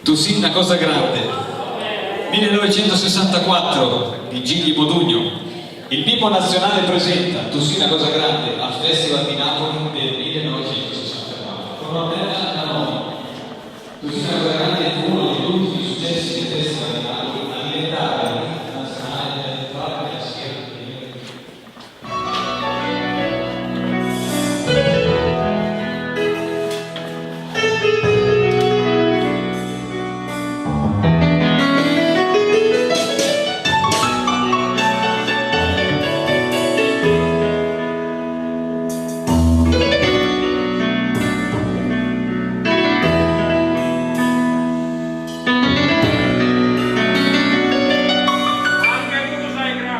Tu sì una cosa grande. 1964 di Gigli Modugno. Il Bimbo Nazionale presenta Tu sì una cosa grande al Festival di Napoli del 1964. Con Ornella Canoni. Tu sì una cosa grande fu uno degli ultimi successi del Festival di Napoli a diventare la vita nazionale delle parti della schiera.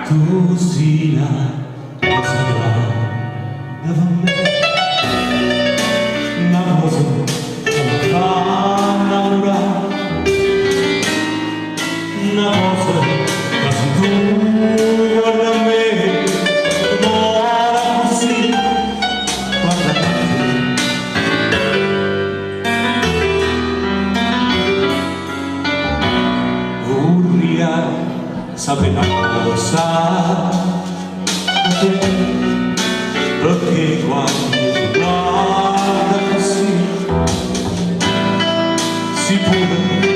Tu sì la cosa grande per me, una cosa che mi fa innamorare, una cosa che se tu guarda me, muore così, guarda me. Vorrei sapere una cosa perché quando tu guarda così si può